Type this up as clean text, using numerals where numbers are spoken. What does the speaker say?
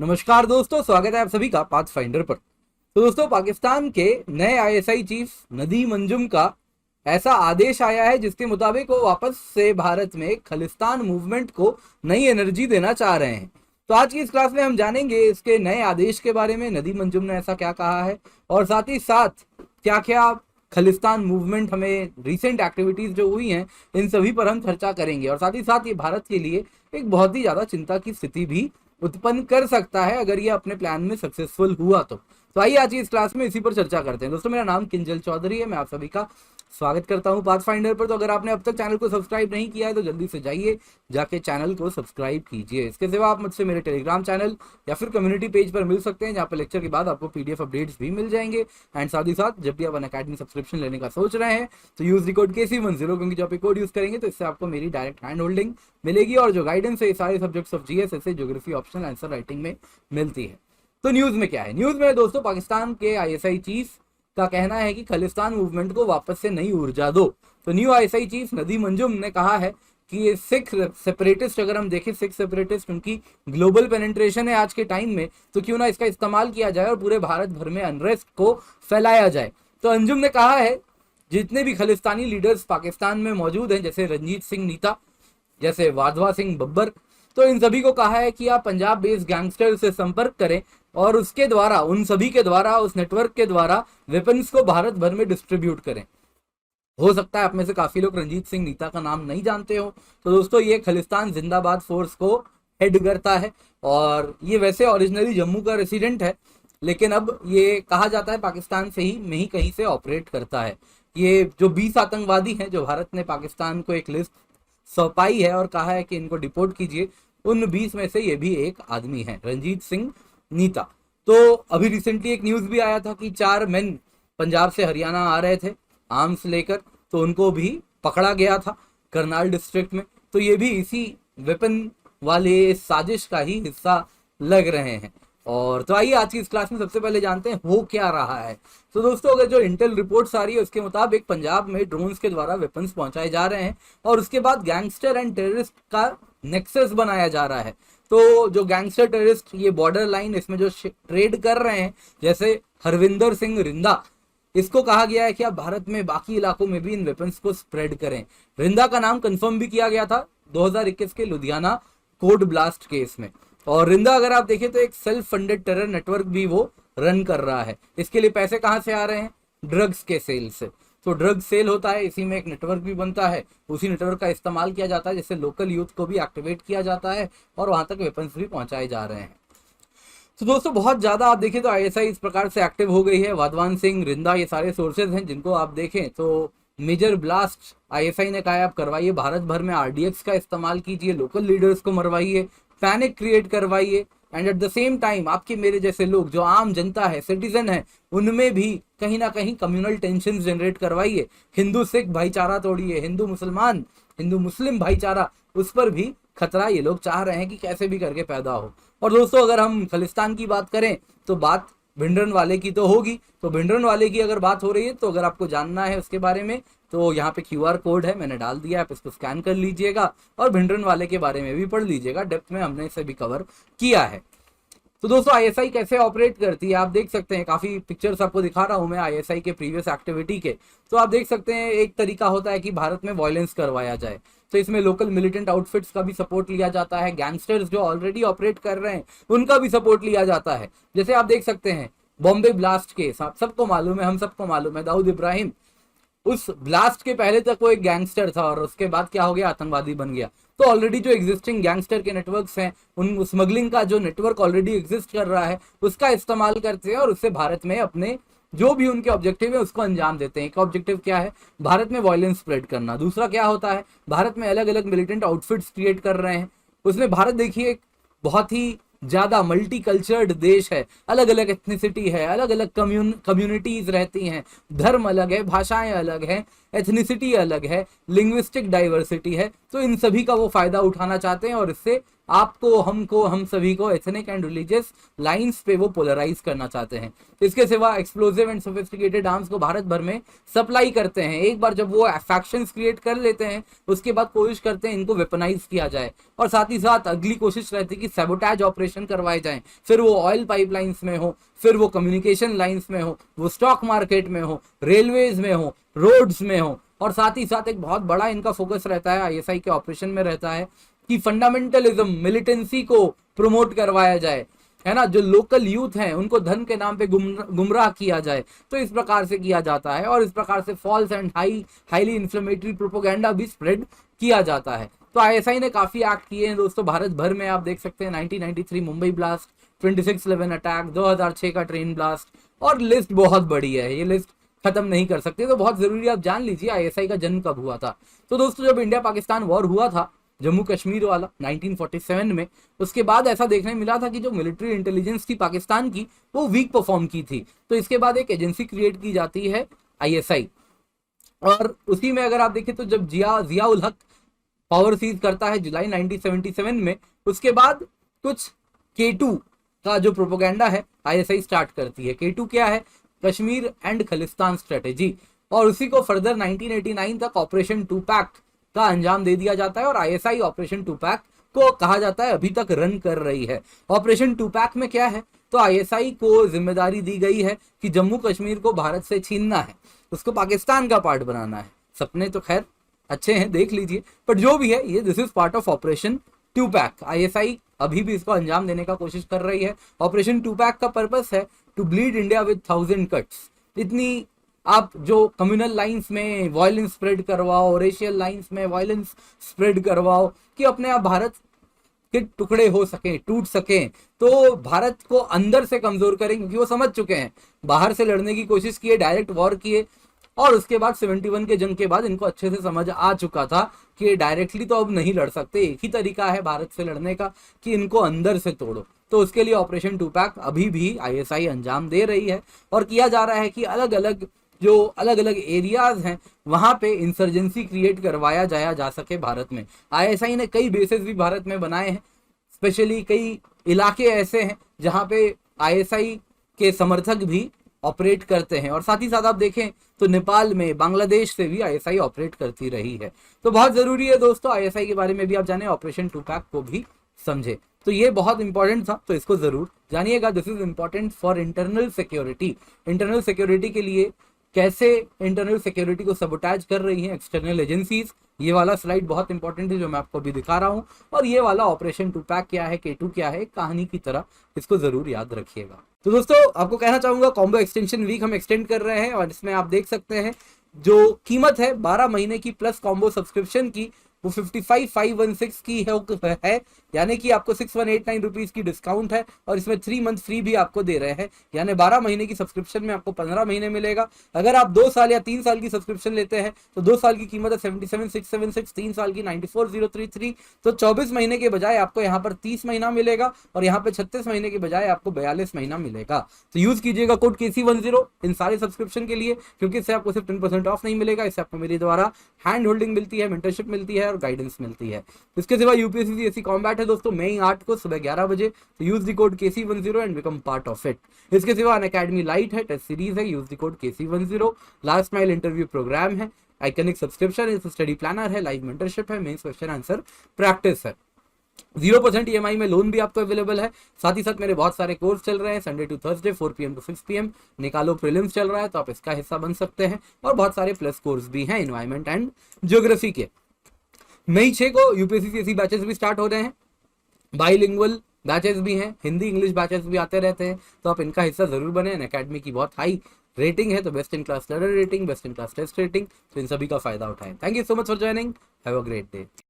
नमस्कार दोस्तों, स्वागत है आप सभी का पाथ फाइंडर पर। तो दोस्तों, पाकिस्तान के नए आईएसआई चीफ नदीम अंजुम का ऐसा आदेश आया है जिसके मुताबिक वो वापस से भारत में खालिस्तान मूवमेंट को नई एनर्जी देना चाह रहे हैं। तो आज की इस क्लास में हम जानेंगे इसके नए आदेश के बारे में, नदीम अंजुम ने ऐसा क्या कहा है और साथ ही साथ क्या क्या खालिस्तान मूवमेंट हमें रिसेंट एक्टिविटीज जो हुई हैं इन सभी पर हम चर्चा करेंगे। और साथ ही साथ ये भारत के लिए एक बहुत ही ज्यादा चिंता की स्थिति भी उत्पन्न कर सकता है अगर ये अपने प्लान में सक्सेसफुल हुआ तो आइए आज की इस क्लास में इसी पर चर्चा करते हैं। दोस्तों, मेरा नाम किंजल चौधरी है, मैं आप सभी का स्वागत करता हूं पाथ फाइंडर पर। तो अगर आपने अब तक चैनल को सब्सक्राइब नहीं किया है तो जल्दी से जाइए, जाके चैनल को सब्सक्राइब कीजिए। इसके सिवा आप मुझसे मेरे टेलीग्राम चैनल या फिर कम्युनिटी पेज पर मिल सकते हैं, जहाँ पर लेक्चर के बाद आपको पीडीएफ अपडेट्स भी मिल जाएंगे। एंड साथ ही साथ जब भी आप अनअकैडमी सब्सक्रिप्शन लेने का सोच रहे हैं तो यूज द कोड KC10, क्योंकि जब कोड यूज करेंगे तो इससे आपको मेरी डायरेक्ट हैंड होल्डिंग मिलेगी और जो गाइडेंस है सारे सब्जेक्ट्स ऑफ जीएस, ऐसे ज्योग्राफी, ऑप्शनल आंसर राइटिंग में मिलती है। तो न्यूज में क्या है? न्यूज में दोस्तों, पाकिस्तान के आईएसआई चीफ का कहना है कि खालिस्तान मूवमेंट को वापस से नई ऊर्जा दो। तो new ISI chief Nadeem Anjum ने कहा है कि ये सिख सेपरेटिस्ट, अगर हम देखें सिख सेपरेटिस्ट उनकी ग्लोबल पेनिट्रेशन है आज के टाइम में, तो क्यों ना इसका इस्तेमाल किया जाए और पूरे भारत भर में अनरेस्ट को फैलाया जाए। तो अंजुम ने कहा है जितने भी खालिस्तानी लीडर्स पाकिस्तान में मौजूद हैं, जैसे रंजीत सिंह नीता, जैसे वाधवा सिंह बब्बर, तो इन सभी को कहा है कि आप पंजाब बेस्ड गैंगस्टर से संपर्क करें और उसके द्वारा, उन सभी के द्वारा, उस नेटवर्क के द्वारा वेपन्स को भारत भर में डिस्ट्रीब्यूट करें। हो सकता है आप में से काफी लोग रंजीत सिंह नीता का नाम नहीं जानते हो। तो दोस्तों, ये खालिस्तान जिंदाबाद फोर्स को हेड करता है और ये वैसे ओरिजिनली जम्मू का रेसिडेंट है, लेकिन अब ये कहा जाता है पाकिस्तान से ही में ही कहीं से ऑपरेट करता है। ये जो 20 आतंकवादी हैं जो भारत ने पाकिस्तान को एक लिस्ट सौंपाई है और कहा है कि इनको डिपोर्ट कीजिए, उन 20 में से ये भी एक आदमी है, रंजीत सिंह नीता। तो अभी रिसेंटली एक न्यूज भी आया था कि 4 मेन पंजाब से हरियाणा आ रहे थे आर्म्स लेकर, तो उनको भी पकड़ा गया था करनाल डिस्ट्रिक्ट में। तो ये भी इसी वेपन वाले साजिश का ही हिस्सा लग रहे हैं। और तो आइए आज की इस क्लास में सबसे पहले जानते हैं हो क्या रहा है। तो दोस्तों, अगर जो इंटेल रिपोर्ट्स आ रही है उसके मुताबिक पंजाब में ड्रोन्स के द्वारा वेपन्स पहुंचाए जा रहे हैं और उसके बाद गैंगस्टर एंड टेररिस्ट का नेक्सस बनाया जा रहा है। तो जो गैंगस्टर टेररिस्ट, ये बॉर्डर लाइन इसमें जो ट्रेड कर रहे हैं, जैसे हरविंदर सिंह रिंदा, इसको कहा गया है कि आप भारत में बाकी इलाकों में भी इन वेपन्स को स्प्रेड करें। रिंदा का नाम कंफर्म भी किया गया था 2021 के लुधियाना कोड ब्लास्ट केस में। और रिंदा, अगर आप देखें तो एक सेल्फ फंडेड टेरर नेटवर्क भी वो रन कर रहा है। इसके लिए पैसे कहाँ से आ रहे हैं? ड्रग्स के सेल से। तो ड्रग सेल होता है, इसी में एक नेटवर्क भी बनता है, उसी नेटवर्क का इस्तेमाल किया जाता है, जिससे लोकल यूथ को भी एक्टिवेट किया जाता है और वहां तक वेपन्स भी पहुंचाए जा रहे हैं। तो दोस्तों, बहुत ज्यादा आप देखें तो आईएसआई इस प्रकार से एक्टिव हो गई है। वाधवान सिंह, रिंदा, ये सारे सोर्सेज हैं जिनको आप देखें तो मेजर ब्लास्ट आईएसआई ने कहा है आप करवाइए, भारत भर में आरडीएक्स का इस्तेमाल कीजिए, लोकल लीडर्स को मरवाइए, पैनिक क्रिएट करवाइए and at the same time आपके मेरे जैसे लोग जो आम जनता है, सिटीजन है, उनमें भी कहीं ना कहीं कम्युनल टेंशन जनरेट करवाइए। हिंदू सिख भाईचारा तोड़िए, हिंदू मुस्लिम भाईचारा, उस पर भी खतरा ये लोग चाह रहे हैं कि कैसे भी करके पैदा हो। और दोस्तों, अगर हम खालिस्तान की बात करें तो बात भिंडरन वाले की तो होगी। तो भिंडरन वाले की अगर बात हो रही है तो अगर आपको जानना है उसके बारे में तो यहाँ पे QR कोड है, मैंने डाल दिया, आप इसको स्कैन कर लीजिएगा और भिंडरन वाले के बारे में भी पढ़ लीजिएगा, डेप्थ में हमने इसे भी कवर किया है। तो दोस्तों, आईएसआई कैसे ऑपरेट करती है आप देख सकते हैं, काफी पिक्चर्स आपको दिखा रहा हूं मैं आईएसआई के प्रीवियस एक्टिविटी के। तो आप देख सकते हैं एक तरीका होता है कि भारत में वायलेंस करवाया जाए, तो इसमें लोकल मिलिटेंट आउटफिट्स का भी सपोर्ट लिया जाता है, गैंगस्टर्स जो ऑलरेडी ऑपरेट कर रहे हैं उनका भी सपोर्ट लिया जाता है। जैसे आप देख सकते हैं बॉम्बे ब्लास्ट केस, आप सबको मालूम है, हम सबको मालूम है, दाऊद इब्राहिम, उस ब्लास्ट के पहले तक वो एक गैंगस्टर था और उसके बाद क्या हो गया, आतंकवादी बन गया। तो ऑलरेडी जो एग्जिस्टिंग गैंगस्टर के नेटवर्क्स हैं, उन स्मगलिंग का जो नेटवर्क ऑलरेडी एग्जिस्ट कर रहा है उसका इस्तेमाल करते हैं और उससे भारत में अपने जो भी उनके ऑब्जेक्टिव है उसको अंजाम देते हैं। एक ऑब्जेक्टिव क्या है? भारत में वायलेंस स्प्रेड करना। दूसरा क्या होता है? भारत में अलग अलग मिलिटेंट आउटफिट्स क्रिएट कर रहे हैं। उसमें भारत देखिए एक बहुत ही ज्यादा मल्टी कल्चर्ड देश है, अलग अलग एथनिसिटी है, अलग अलग कम्युनिटीज रहती हैं, धर्म अलग है, भाषाएं अलग हैं, एथनिसिटी अलग है, लिंग्विस्टिक डाइवर्सिटी है। तो इन सभी का वो फायदा उठाना चाहते हैं और इससे आपको, हमको, हम सभी को एथनिक एंड रिलीजियस लाइंस पे वो पोलराइज करना चाहते हैं। इसके सिवा एक्सप्लोसिव एंड सोफिस्टिकेटेड आर्म्स को भारत भर में सप्लाई करते हैं। एक बार जब वो फैक्शंस क्रिएट कर लेते हैं, उसके बाद कोशिश करते हैं इनको वेपनाइज किया जाए, और साथ ही साथ अगली कोशिश रहती है कि सैबोटैज ऑपरेशन करवाए जाएं, फिर वो ऑयल पाइपलाइंस में हो, फिर वो कम्युनिकेशन लाइंस में हो, वो स्टॉक मार्केट में हो, रेलवेज में हो, रोड्स में हो। और साथ ही साथ एक बहुत बड़ा इनका फोकस रहता है आईएसआई के ऑपरेशन में रहता है कि फंडामेंटलिज्म, मिलिटेंसी को प्रमोट करवाया जाए, है ना, जो लोकल यूथ हैं उनको धन के नाम पे गुमराह किया जाए। तो इस प्रकार से किया जाता है, और इस प्रकार से false and highly inflammatory propaganda भी स्प्रेड किया जाता है। तो आईएसआई ने काफी एक्ट किए हैं दोस्तों भारत भर में। आप देख सकते हैं 1993 मुंबई ब्लास्ट, 26/11 अटैक, 2006 का ट्रेन ब्लास्ट, और लिस्ट बहुत बड़ी है, ये लिस्ट खत्म नहीं कर सकते। तो बहुत जरूरी आप जान लीजिए आईएसआई का जन्म कब हुआ था। तो दोस्तों जब इंडिया पाकिस्तान वॉर हुआ था जम्मू कश्मीर वाला 1947 में, उसके बाद ऐसा देखने मिला था कि जो मिलिट्री इंटेलिजेंस थी पाकिस्तान की वो वीक परफॉर्म की थी। तो इसके बाद एक एजेंसी क्रिएट की जाती है आईएसआई, और उसी में अगर आप देखें तो जब जियाउल हक पावर सीज करता है जुलाई 1977 में, उसके बाद कुछ K2 का जो प्रोपोगेंडा है आईएसआई स्टार्ट करती है। K2 क्या है? Kashmir and Khalistan strategy. और उसी को फर्दर 1989 तक ऑपरेशन टू पैक का अंजाम दे दिया जाता है, और आईएसआई ऑपरेशन टू पैक को कहा जाता है अभी तक रन कर रही है। ऑपरेशन टू पैक में क्या है? तो आईएसआई को जिम्मेदारी दी गई है कि जम्मू कश्मीर को भारत से छीनना है, उसको पाकिस्तान का पार्ट बनाना है। सपने तो खैर अच्छे हैं, देख लीजिए, बट जो भी है ये this is part of Operation Tupac. ISI अभी भी इसको अंजाम देने का कोशिश कर रही है। ऑपरेशन टू पैक का पर्पस है to bleed India with 1000 cuts. इतनी आप जो कम्युनल लाइंस में वायलेंस स्प्रेड करवाओ, रेशियल लाइंस में वायलेंस स्प्रेड करवाओ, कि अपने आप भारत के टुकड़े हो सके, टूट सके, तो भारत को अंदर से कमजोर करें, क्योंकि वो समझ चुके हैं बाहर से लड़ने की कोशिश किए, डायरेक्ट वॉर किए, और उसके बाद 71 के जंग के बाद इनको अच्छे से समझ आ चुका था कि डायरेक्टली तो अब नहीं लड़ सकते, एक ही तरीका है भारत से लड़ने का कि इनको अंदर से तोड़ो। तो उसके लिए ऑपरेशन टू पैक अभी भी आईएसआई अंजाम दे रही है, और किया जा रहा है कि अलग अलग एरियाज हैं वहां पे इंसर्जेंसी क्रिएट करवाया जा सके भारत में। आईएसआई ने कई बेसेस भी भारत में बनाए हैं, स्पेशली कई इलाके ऐसे हैं जहां पे आईएसआई के समर्थक भी ऑपरेट करते हैं, और साथ ही साथ आप देखें तो नेपाल में, बांग्लादेश से भी आईएसआई ऑपरेट करती रही है। तो बहुत जरूरी है दोस्तों आईएसआई के बारे में भी आप जाने, ऑपरेशन टू पैक को भी समझे। तो ये बहुत इंपॉर्टेंट था, तो इसको जरूर जानिएगा। This is important for internal security. Internal security के लिए कैसे इंटरनल सिक्योरिटी को सबोटाइज कर रही हैं एक्सटर्नल एजेंसीज, ये वाला स्लाइड बहुत इंपॉर्टेंट है जो मैं आपको अभी दिखा रहा हूं। और ये वाला ऑपरेशन टू पैक क्या है, K2 क्या है, कहानी की तरह इसको जरूर याद रखिएगा। तो दोस्तों आपको कहना चाहूंगा कॉम्बो एक्सटेंशन वीक हम एक्सटेंड कर रहे हैं, और इसमें आप देख सकते हैं जो कीमत है 12 महीने की प्लस कॉम्बो सब्सक्रिप्शन की वो 55,516 की है, यानी कि आपको 6189 रुपीज की डिस्काउंट है, और इसमें 3 मंथ फ्री भी आपको दे रहे हैं, यानी 12 महीने की सब्सक्रिप्शन में आपको 15 महीने मिलेगा। अगर आप 2 साल या 3 साल की सब्सक्रिप्शन लेते हैं तो 2 साल की कीमत है 77,676, 3 साल की 94,033, तो 24 महीने के बजाय आपको यहाँ पर 30 महीना मिलेगा, और यहाँ पे 36 महीने के बजाय आपको 42 महीना मिलेगा। तो यूज कीजिएगा कोड KC10 इन सारे सब्सक्रिप्शन के लिए, क्योंकि इससे आपको सिर्फ 10% ऑफ नहीं मिलेगा, इससे आपको मेरे द्वारा हैंड होल्डिंग मिलती है, मेंटरशिप मिलती है, और गाइडेंस मिलती है। इसके सिवा यूपीएससी ऐसी कॉम्बैट है दोस्तों मई 8 को सुबह 11 बजे, तो use the code KC10 and become part of it. इसके सिवा अनअकैडमी लाइट है, टेस्ट सीरीज है, use the code KC10। Last mile interview programme है, आइकनिक सब्सक्रिप्शन है, स्टडी प्लानर है, लाइव मेंटरशिप है, मेंस क्वेश्चन आंसर प्रैक्टिस है, 0% EMI में लोन भी आपको अवेलेबल है। साथ ही साथ मेरे बहुत सारे कोर्स चल रहे हैं, Sunday to Thursday 4 PM to 6 PM, निकालो प्रीलिम्स चल रहा है, तो आप इसका हिस्सा बन सकते हैं, और बहुत सारे प्लस कोर्स भी हैं एनवायरमेंट एंड ज्योग्राफी के। मई 6 को यूपीएससी बैचेस भी स्टार्ट हो रहे हैं, बाइलिंगुअल बैचेस भी हैं, हिंदी इंग्लिश बैचेस भी आते रहते हैं, तो आप इनका हिस्सा जरूर बने। अनअकैडमी की बहुत हाई रेटिंग है, तो best in class learner rating, best in class test rating, तो इन सभी का फायदा उठाएं। Thank you so much for joining, have a great day.